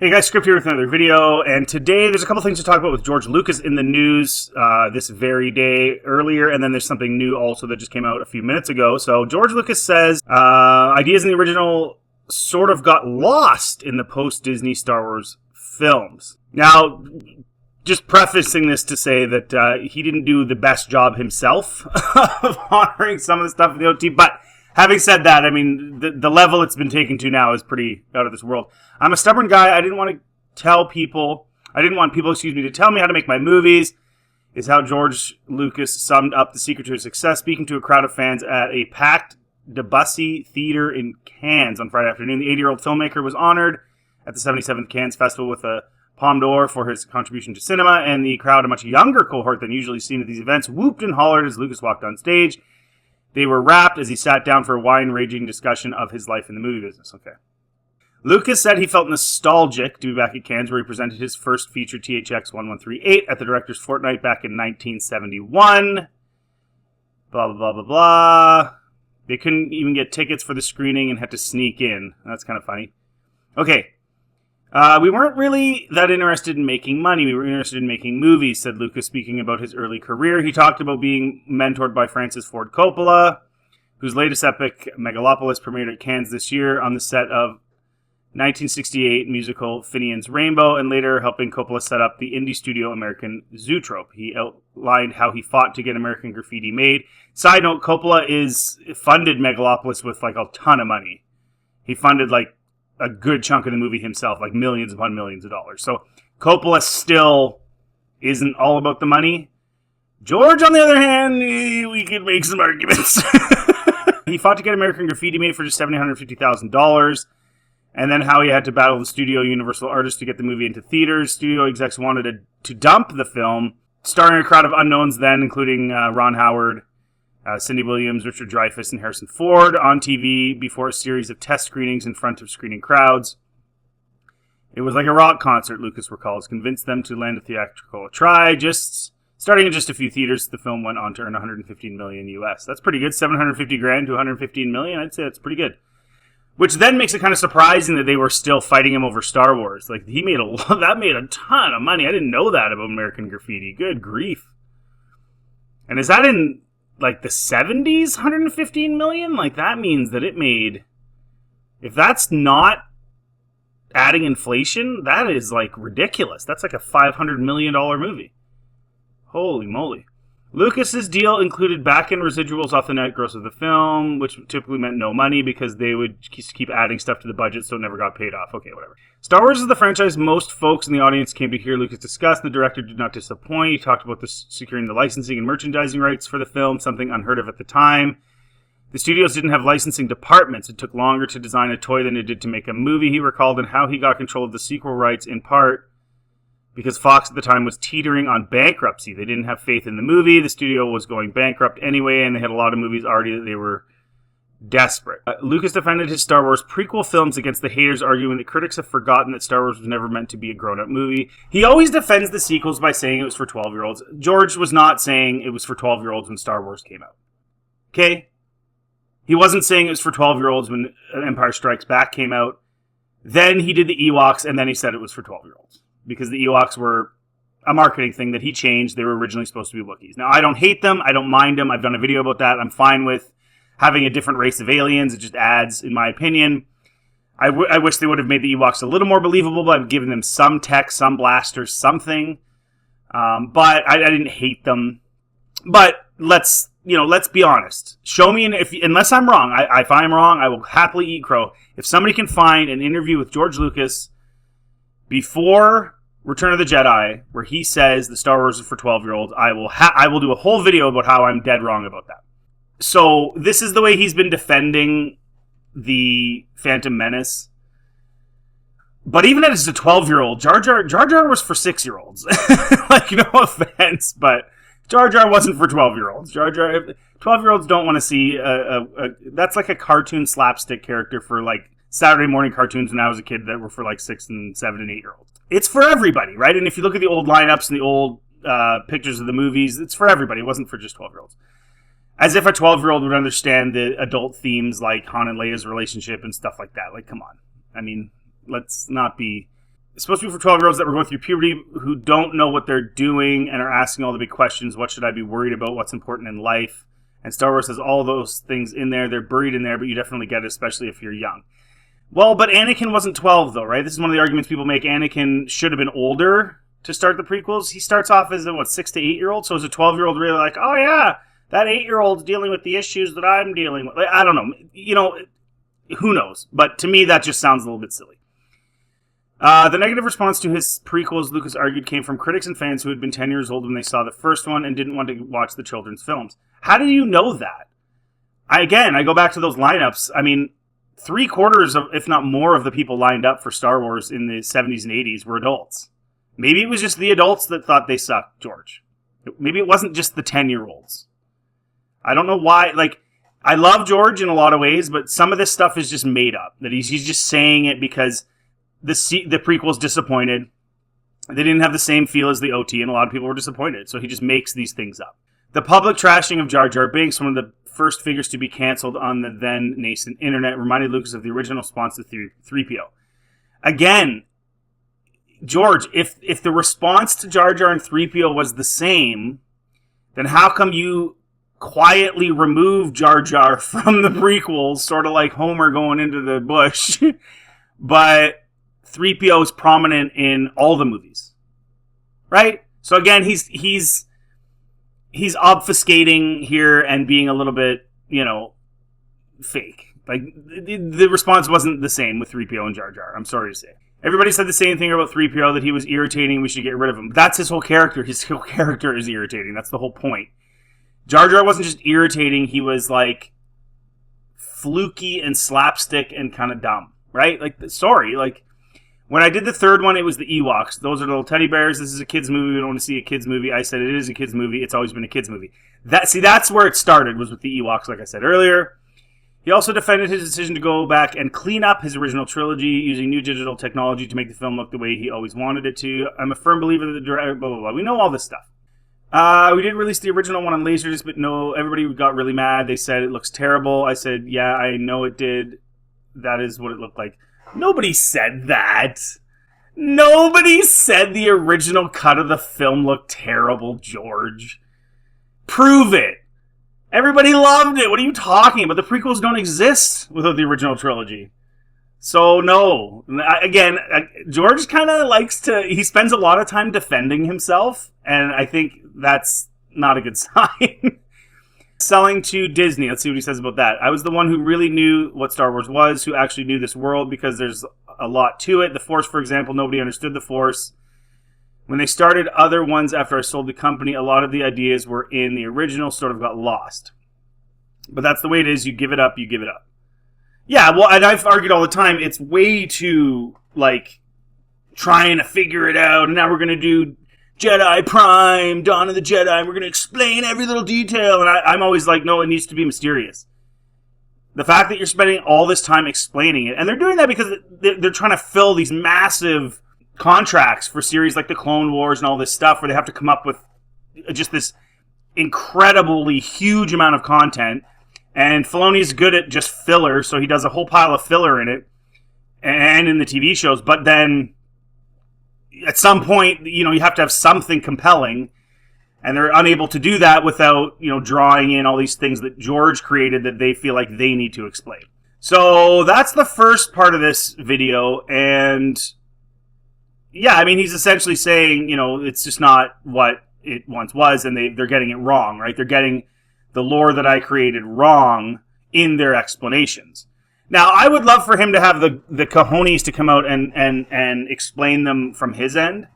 Hey guys, Script here with another video, and today there's a couple things to talk about with George Lucas in the news this very day earlier, and then there's something new also that just came out a few minutes ago. So George Lucas says ideas in the original sort of got lost in the post-Disney Star Wars films. Now, just prefacing this to say that he didn't do the best job himself of honoring some of the stuff in the OT, but having said that, I mean, the level it's been taken to now is pretty out of this world. I'm a stubborn guy. I didn't want people, to tell me how to make my movies, is how George Lucas summed up the secret to his success, speaking to a crowd of fans at a packed Debussy Theater in Cannes on Friday afternoon. The 80-year-old filmmaker was honored at the 77th Cannes Festival with a Palme d'Or for his contribution to cinema, and the crowd, a much younger cohort than usually seen at these events, whooped and hollered as Lucas walked on stage. They were rapt as he sat down for a wine-raging discussion of his life in the movie business. Okay. Lucas said he felt nostalgic to be back at Cannes, where he presented his first feature, THX 1138, at the Director's Fortnight back in 1971. Blah, blah, blah, blah, blah. They couldn't even get tickets for the screening and had to sneak in. That's kind of funny. Okay. We weren't really that interested in making money. We were interested in making movies, said Lucas, speaking about his early career. He talked about being mentored by Francis Ford Coppola, whose latest epic, Megalopolis, premiered at Cannes this year on the set of 1968 musical Finian's Rainbow, and later helping Coppola set up the indie studio American Zoetrope. He outlined how he fought to get American Graffiti made. Side note, Coppola funded Megalopolis with like a ton of money. He funded like a good chunk of the movie himself, like millions upon millions of dollars. So Coppola still isn't all about the money. George, on the other hand, we could make some arguments. He fought to get American Graffiti made for just $750,000. And then how he had to battle the studio Universal Artists to get the movie into theaters. Studio execs wanted to dump the film, starring a crowd of unknowns then, including Ron Howard, Cindy Williams, Richard Dreyfuss, and Harrison Ford on TV before a series of test screenings in front of screening crowds. It was like a rock concert, Lucas recalls, convinced them to land a theatrical try. Starting in just a few theaters, the film went on to earn $115 million US. That's pretty good, $750,000 to $115 million. I'd say that's pretty good. Which then makes it kind of surprising that they were still fighting him over Star Wars. Like, that made a ton of money. I didn't know that about American Graffiti. Good grief. And is that in like the 70s, $115 million? Like, that means that it made, if that's not adding inflation, that is like ridiculous. That's like a $500 million movie. Holy moly. Lucas's deal included back-end residuals off the net gross of the film, which typically meant no money because they would keep adding stuff to the budget, so it never got paid off. Okay, whatever. Star Wars is the franchise most folks in the audience came to hear Lucas discuss. The director did not disappoint. He talked about securing the licensing and merchandising rights for the film, something unheard of at the time. The studios didn't have licensing departments. It took longer to design a toy than it did to make a movie, he recalled, and how he got control of the sequel rights in part because Fox at the time was teetering on bankruptcy. They didn't have faith in the movie. The studio was going bankrupt anyway, and they had a lot of movies already that they were desperate. Lucas defended his Star Wars prequel films against the haters, arguing that critics have forgotten that Star Wars was never meant to be a grown-up movie. He always defends the sequels by saying it was for 12-year-olds. George was not saying it was for 12-year-olds when Star Wars came out. Okay? He wasn't saying it was for 12-year-olds when Empire Strikes Back came out. Then he did the Ewoks, and then he said it was for 12-year-olds. Because the Ewoks were a marketing thing that he changed. They were originally supposed to be Wookiees. Now, I don't hate them. I don't mind them. I've done a video about that. I'm fine with having a different race of aliens. It just adds, in my opinion. I wish they would have made the Ewoks a little more believable by giving them some tech, some blasters, something. But I didn't hate them. But let's be honest. Show me, unless I'm wrong. If I'm wrong, I will happily eat crow. If somebody can find an interview with George Lucas before Return of the Jedi, where he says the Star Wars is for 12-year-olds, I will do a whole video about how I'm dead wrong about that. So this is the way he's been defending the Phantom Menace. But even as a 12-year-old, Jar Jar was for 6-year-olds. Like, no offense, but Jar Jar wasn't for 12-year-olds. 12-year-olds don't want to see that's like a cartoon slapstick character for like Saturday morning cartoons when I was a kid that were for like 6 and 7 and 8-year-olds. It's for everybody, right? And if you look at the old lineups and the old pictures of the movies, it's for everybody. It wasn't for just 12-year-olds. As if a 12-year-old would understand the adult themes like Han and Leia's relationship and stuff like that. Like, come on. I mean, let's not be It's supposed to be for 12-year-olds that were going through puberty who don't know what they're doing and are asking all the big questions. What should I be worried about? What's important in life? And Star Wars has all those things in there. They're buried in there, but you definitely get it, especially if you're young. Well, but Anakin wasn't 12, though, right? This is one of the arguments people make. Anakin should have been older to start the prequels. He starts off as a, 6 to 8-year-old? So is a 12-year-old really like, oh, yeah, that 8-year-old's dealing with the issues that I'm dealing with? I don't know. Who knows? But to me, that just sounds a little bit silly. The negative response to his prequels, Lucas argued, came from critics and fans who had been 10 years old when they saw the first one and didn't want to watch the children's films. How do you know that? I go back to those lineups. I mean, 3/4 of, if not more, of the people lined up for Star Wars in the 70s and 80s were adults. Maybe it was just the adults that thought they sucked, George. Maybe it wasn't just the 10-year-olds. I don't know why. Like, I love George in a lot of ways, but some of this stuff is just made up. That he's just saying it because the prequels disappointed. They didn't have the same feel as the OT, and a lot of people were disappointed. So he just makes these things up. The public trashing of Jar Jar Binks, one of the first figures to be canceled on the then nascent internet, reminded Lucas of the original response to 3PO. Again, George, if the response to Jar Jar and 3PO was the same, then how come you quietly remove Jar Jar from the prequels, sort of like Homer going into the bush, but 3PO is prominent in all the movies, right? So again, he's obfuscating here and being a little bit, fake. Like, the response wasn't the same with 3PO and Jar Jar, I'm sorry to say. Everybody said the same thing about 3PO, that he was irritating, we should get rid of him. That's his whole character. His whole character is irritating. That's the whole point. Jar Jar wasn't just irritating, he was, like, fluky and slapstick and kind of dumb, right? Like, sorry, like, when I did the third one, it was the Ewoks. Those are the little teddy bears. This is a kid's movie. We don't want to see a kid's movie. I said it is a kid's movie. It's always been a kid's movie. That's where it started, was with the Ewoks, like I said earlier. He also defended his decision to go back and clean up his original trilogy using new digital technology to make the film look the way he always wanted it to. I'm a firm believer that the director, blah, blah, blah. We know all this stuff. We did release the original one on Laserdisc, but no, everybody got really mad. They said it looks terrible. I said, yeah, I know it did. That is what it looked like. Nobody said that. Nobody said the original cut of the film looked terrible, George. Prove it. Everybody loved it. What are you talking about? The prequels don't exist without the original trilogy. So, no. Again, George kind of he spends a lot of time defending himself, and I think that's not a good sign. Selling to Disney. Let's see what he says about that. I was the one who really knew what Star Wars was, who actually knew this world, because there's a lot to it. The Force, for example, nobody understood the Force. When they started other ones after I sold the company, a lot of the ideas were in the original, sort of got lost. But that's the way it is. You give it up, you give it up. Yeah, well, and I've argued all the time, it's way too, trying to figure it out, and now we're going to do Jedi Prime, Dawn of the Jedi, and we're going to explain every little detail. And I'm always like, no, it needs to be mysterious. The fact that you're spending all this time explaining it, and they're doing that because they're trying to fill these massive contracts for series like the Clone Wars and all this stuff, where they have to come up with just this incredibly huge amount of content. And Filoni's good at just filler, so he does a whole pile of filler in it, and in the TV shows. But then at some point, you have to have something compelling, and they're unable to do that without, drawing in all these things that George created that they feel like they need to explain. So that's the first part of this video, and yeah, I mean, he's essentially saying, it's just not what it once was, and they're getting it wrong, right? They're getting the lore that I created wrong in their explanations. Now, I would love for him to have the cojones to come out and explain them from his end.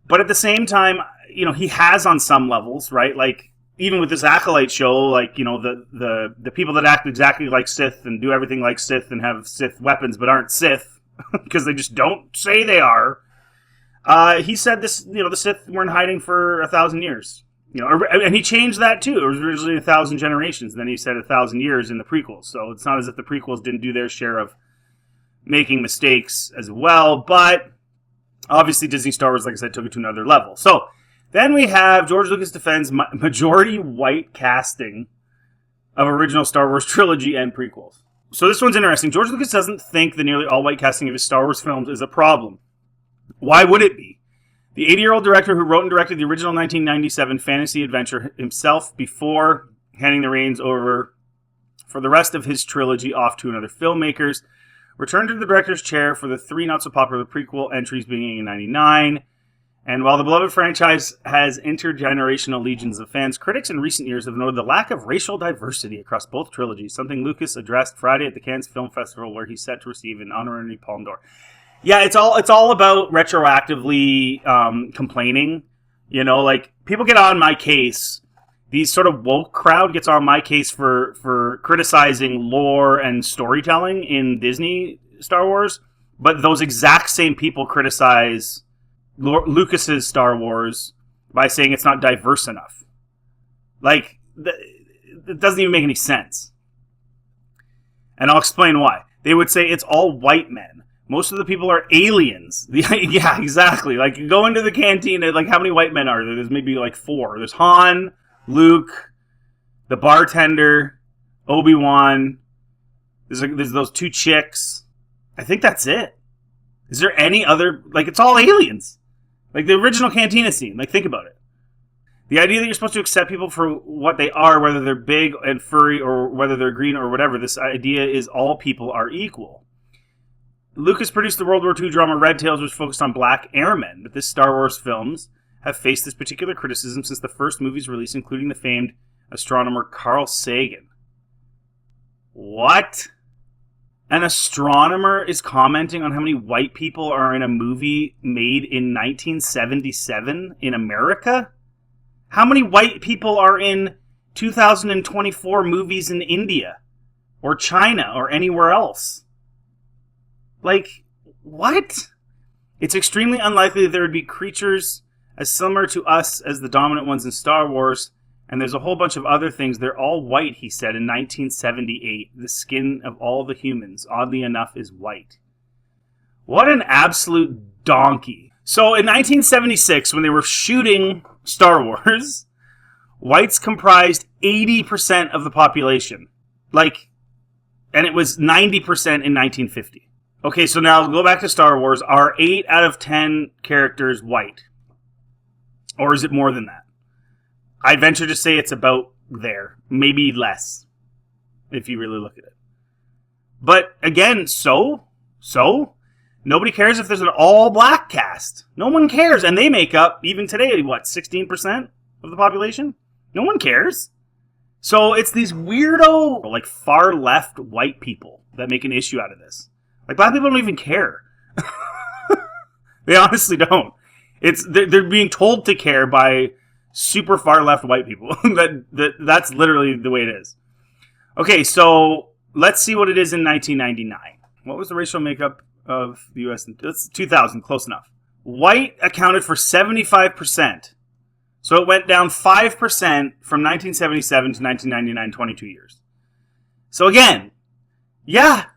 But at the same time, he has on some levels, right? Like, even with this Acolyte show, the people that act exactly like Sith and do everything like Sith and have Sith weapons but aren't Sith, because they just don't say they are. He said this, the Sith were in hiding for 1,000 years. And he changed that too. It was originally 1,000 generations. Then he said 1,000 years in the prequels. So it's not as if the prequels didn't do their share of making mistakes as well. But obviously Disney Star Wars, like I said, took it to another level. So then we have George Lucas defends majority white casting of original Star Wars trilogy and prequels. So this one's interesting. George Lucas doesn't think the nearly all-white casting of his Star Wars films is a problem. Why would it be? The 80-year-old director who wrote and directed the original 1997 fantasy adventure himself before handing the reins over for the rest of his trilogy off to another filmmakers, returned to the director's chair for the 3 not-so-popular prequel entries beginning in 1999. And while the beloved franchise has intergenerational legions of fans, critics in recent years have noted the lack of racial diversity across both trilogies, something Lucas addressed Friday at the Cannes Film Festival, where he's set to receive an honorary Palme d'Or. Yeah, it's all about retroactively complaining. You know, like, people get on my case. These sort of woke crowd gets on my case for criticizing lore and storytelling in Disney Star Wars, but those exact same people criticize Lucas's Star Wars by saying it's not diverse enough. Like, it doesn't even make any sense. And I'll explain why. They would say it's all white men. Most of the people are aliens. Yeah, exactly. Like, you go into the canteen, and, like, how many white men are there? There's maybe, like, 4. There's Han, Luke, the bartender, Obi-Wan. There's those 2 chicks. I think that's it. Is there any other... Like, it's all aliens. Like, the original cantina scene. Like, think about it. The idea that you're supposed to accept people for what they are, whether they're big and furry or whether they're green or whatever, this idea is all people are equal. Lucas produced the World War II drama Red Tails, which focused on black airmen, but this Star Wars films have faced this particular criticism since the first movie's release, including the famed astronomer Carl Sagan. What? An astronomer is commenting on how many white people are in a movie made in 1977 in America? How many white people are in 2024 movies in India or China or anywhere else? Like, what? It's extremely unlikely that there would be creatures as similar to us as the dominant ones in Star Wars, and there's a whole bunch of other things. They're all white, he said in 1978. The skin of all the humans, oddly enough, is white. What an absolute donkey. So in 1976, when they were shooting Star Wars, whites comprised 80% of the population. Like, and it was 90% in 1950. Okay, so now go back to Star Wars. Are 8 out of 10 characters white? Or is it more than that? I'd venture to say it's about there. Maybe less, if you really look at it. But again, so? Nobody cares if there's an all-black cast. No one cares. And they make up, even today, what, 16% of the population? No one cares. So it's these weirdo, like, far-left white people that make an issue out of this. Like, black people don't even care. They honestly don't. They're being told to care by super far left white people. That's literally the way it is. Okay, so let's see what it is in 1999. What was the racial makeup of the U.S.? That's 2000, close enough. White accounted for 75%. So it went down 5% from 1977 to 1999, 22 years. So again, yep.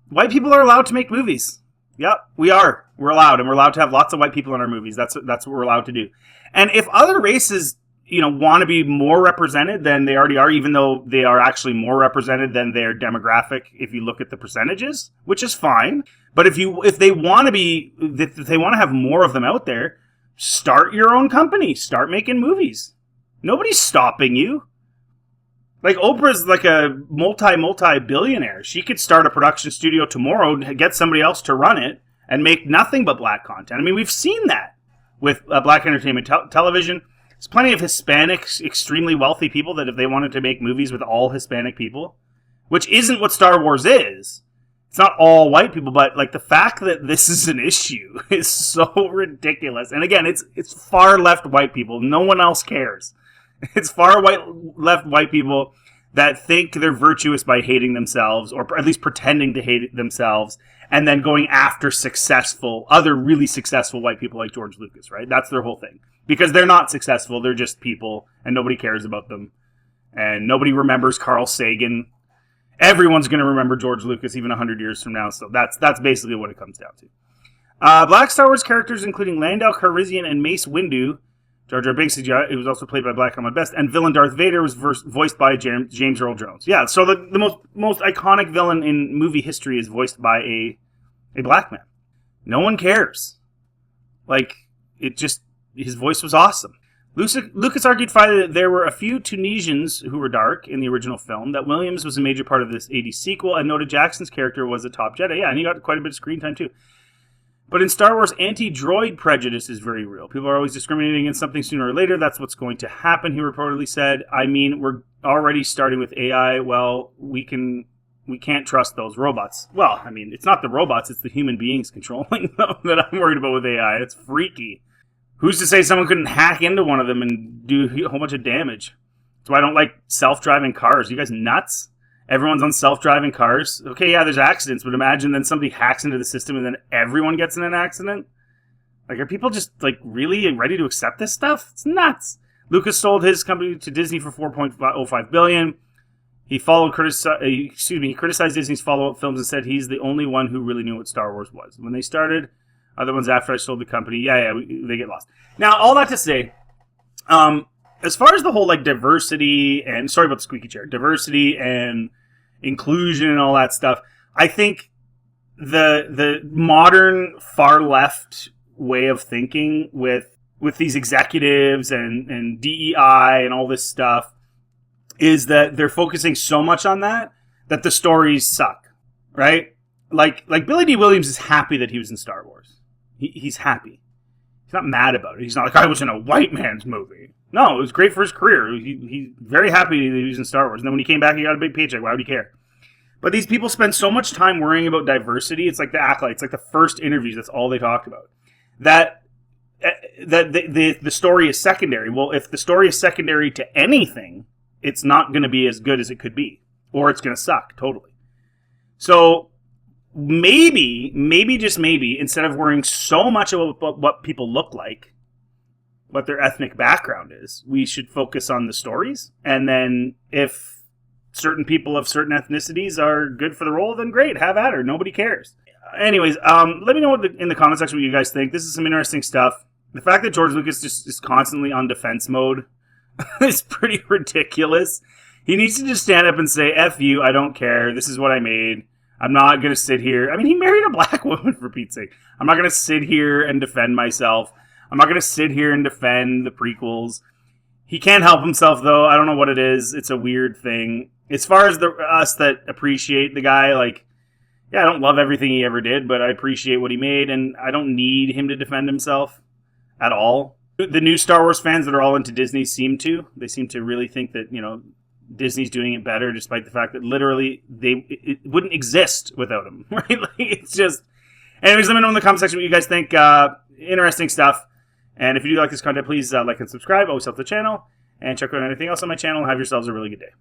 White people are allowed to make movies. Yep, we are. We're allowed, and we're allowed to have lots of white people in our movies. That's what we're allowed to do. And if other races, want to be more represented than they already are, even though they are actually more represented than their demographic, if you look at the percentages, which is fine. But if they want to have more of them out there, start your own company. Start making movies. Nobody's stopping you. Like, Oprah's like a multi-billionaire. She could start a production studio tomorrow, get somebody else to run it, and make nothing but black content. I mean, we've seen that with black entertainment television. There's plenty of Hispanic, extremely wealthy people that if they wanted to make movies with all Hispanic people, which isn't what Star Wars is. It's not all white people, but like the fact that this is an issue is so ridiculous. And again, it's far left white people. No one else cares. It's far left white people that think they're virtuous by hating themselves, or at least pretending to hate themselves, and then going after other really successful white people like George Lucas, right? That's their whole thing. Because they're not successful, they're just people, and nobody cares about them. And nobody remembers Carl Sagan. Everyone's going to remember George Lucas even 100 years from now, so that's basically what it comes down to. Black Star Wars characters, including Lando Calrissian and Mace Windu, Jar Jar Binks, it was also played by Black Ahmed Best, and villain Darth Vader was voiced by James Earl Jones. Yeah, so the most iconic villain in movie history is voiced by a black man. No one cares. Like, his voice was awesome. Lucas argued finally that there were a few Tunisians who were dark in the original film, that Williams was a major part of this 80s sequel, and noted Jackson's character was a top Jedi. Yeah, and he got quite a bit of screen time, too. But in Star Wars, anti-droid prejudice is very real. People are always discriminating against something sooner or later. That's what's going to happen, he reportedly said. I mean, we're already starting with AI. Well, we can't trust those robots. Well, I mean, it's not the robots, it's the human beings controlling them that I'm worried about with AI. It's freaky. Who's to say someone couldn't hack into one of them and do a whole bunch of damage? That's why I don't like self-driving cars. You guys nuts? Everyone's on self-driving cars. Okay, yeah, there's accidents, but imagine then somebody hacks into the system and then everyone gets in an accident? Like, are people just, like, really ready to accept this stuff? It's nuts. Lucas sold his company to Disney for $4.05 billion. He criticized Disney's follow-up films and said he's the only one who really knew what Star Wars was. When they started, other ones after I sold the company, they get lost. Now, all that to say, as far as the whole, like, diversity and, sorry about the squeaky chair, diversity and inclusion and all that stuff, I think the modern far left way of thinking with these executives and DEI and all this stuff is that they're focusing so much on that the stories suck, right? Like Billy D. Williams is happy that he was in Star Wars. He's happy. He's not mad about it. He's not like, I was in a white man's movie. No, it was great for his career. He's very happy that he was in Star Wars. And then when he came back, he got a big paycheck. Why would he care? But these people spend so much time worrying about diversity. It's like the acolytes, like the first interviews. That's all they talk about. That the story is secondary. Well, if the story is secondary to anything, it's not going to be as good as it could be. Or it's going to suck totally. So maybe, just maybe, instead of worrying so much about what people look like, what their ethnic background is, we should focus on the stories. And then if certain people of certain ethnicities are good for the role, then great, have at her. Nobody cares. Anyways, let me know in the comment section what you guys think. This is some interesting stuff. The fact that George Lucas just is constantly on defense mode is pretty ridiculous. He needs to just stand up and say, F you, I don't care. This is what I made. I'm not going to sit here. I mean, he married a black woman, for Pete's sake. I'm not going to sit here and defend myself. I'm not going to sit here and defend the prequels. He can't help himself, though. I don't know what it is. It's a weird thing. As far as us that appreciate the guy, like, yeah, I don't love everything he ever did, but I appreciate what he made, and I don't need him to defend himself at all. The new Star Wars fans that are all into Disney seem to really think that, Disney's doing it better, despite the fact that literally it wouldn't exist without him, right? Like, it's just... Anyways, let me know in the comment section what you guys think. Interesting stuff. And if you do like this content, please like and subscribe. Always help the channel. And check out anything else on my channel. Have yourselves a really good day.